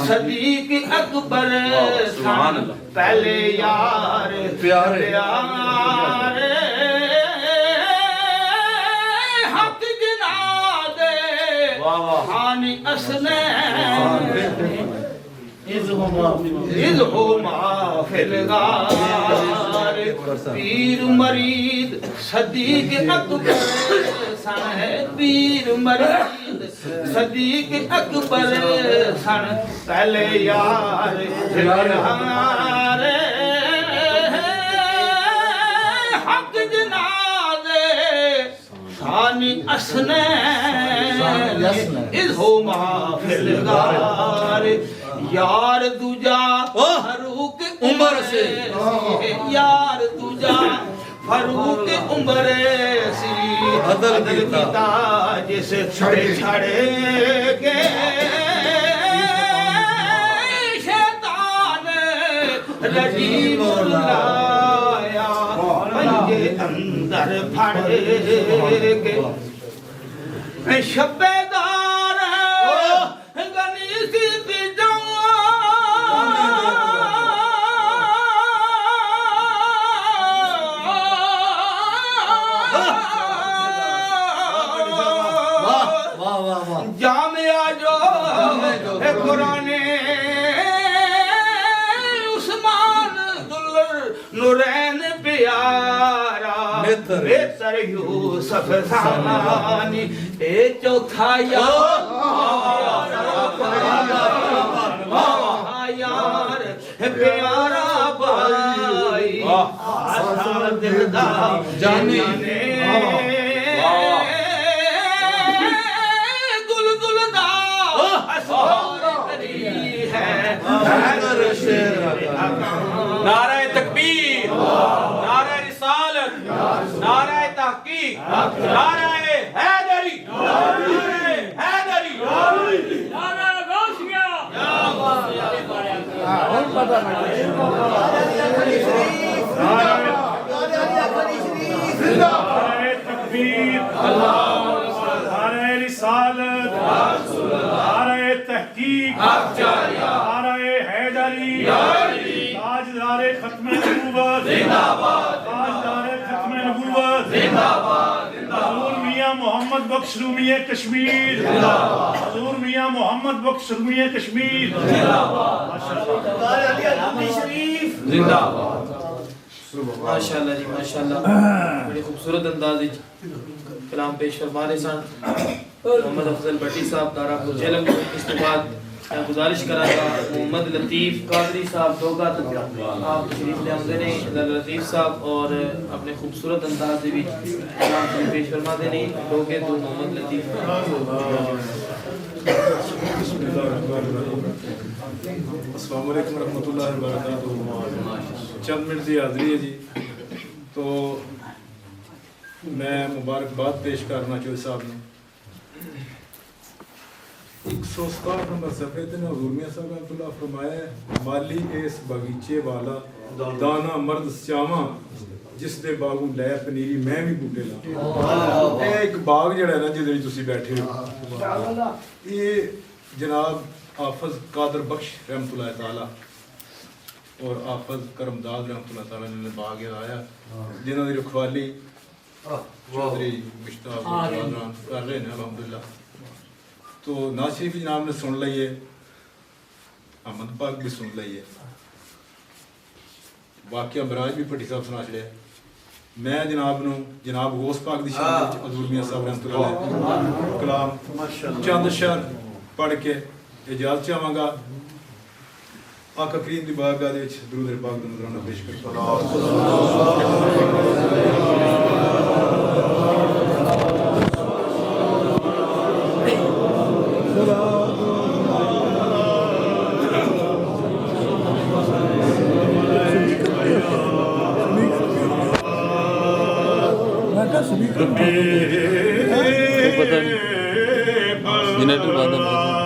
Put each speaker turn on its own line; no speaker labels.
صدیق اکبر سن پہلے یار پیارے حق جنا دے خانی اسنین اذ ہما فی الغار پیر مرید صدیق اکبر سن ہے پیر مرید صدیق اکبر سن پہلے یار حق جنا دے ثانی اسنین اذ ہما فی الغار یار دوجا فاروق عمر سے یار دوجا فاروق عمر سی عدل کیتا جس چھڑے گے شیطان رجیم لایا پنجے اندر پھڑ گے شب دار غنی سی جامعہ جو قرآن عثمان دلر نورین پیارا بہتر یوسف ثانی اے چوتھا یار پیارا بھائی آسا دلدار جانے
نعرہ تکبیر، نعرہ رسالت، نعرہ تحقیق، نعرہ حیدری، حیدری، نعرہ غوثیہ، نعرہ تکبیر، نعرہ رسالت، نعرہ تحقیق، نعرہ حیدری، تاجدار ختم نبوت زندہ باد، تاجدار ختم نبوت زندہ باد، حضور میاں محمد بخش رومی کشمیر زندہ باد، حضور میاں محمد بخش رومی کشمیر زندہ باد، ماشاءاللہ شریف زندہ باد۔
ماشاءاللہ جی ماشاءاللہ، بڑی خوبصورت انداز کلام پیش فرما رہے سن محمد افضل بٹی صاحب دارا جیلم۔ اس کے بعد میں گزارش کرا گا محمد لطیف قادری صاحب دوگا آپ شریف لے آمدے نے لطیف صاحب اور اپنے خوبصورت انداز دے وچ کلام پیش فرما دے نے دوگے تو محمد لطیف۔
السلام علیکم ورحمۃ اللہ وبرکاتہ۔ چند منٹ کی حاضری ہے جی، تو میں مبارکباد پیش کرنا چاہیے صاحب نے 167 نمبر صفحے تے حضور میاں صاحب رحمۃ اللہ فرمایا ہے مالی اس باغیچے والا دانا مرد سیاواں جس دے باغوں لے پنیری میں بھی بوٹے لا۔ اے ایک باغ جڑا ہے نا جدے وچ تسی بیٹھے ہو، یہ جناب حافظ قادر بخش رحمۃ اللہ تعالی اور حافظ کرمداد رحمۃ اللہ تعالی نے باغ آیا جنہوں کی رکھوالی چودھری مشتاق کر رہے ہیں الحمدللہ۔ تو ناز شریف جناب نے سن لئیے، احمد پاک بھی سن لئیے، واقعہ براج بھی پٹی صاحب سنا چڑھے۔ میں جناب غوث پاک دی شان وچ حضور میاں صاحب رحمۃ اللہ علیہ کلام چند اشعار پڑھ کے اجازت چاہواں گا۔ آقا کریم دی بارگاہ دے وچ درود پاک دا نذرانہ پیش کرتا
جنریٹر بند ہے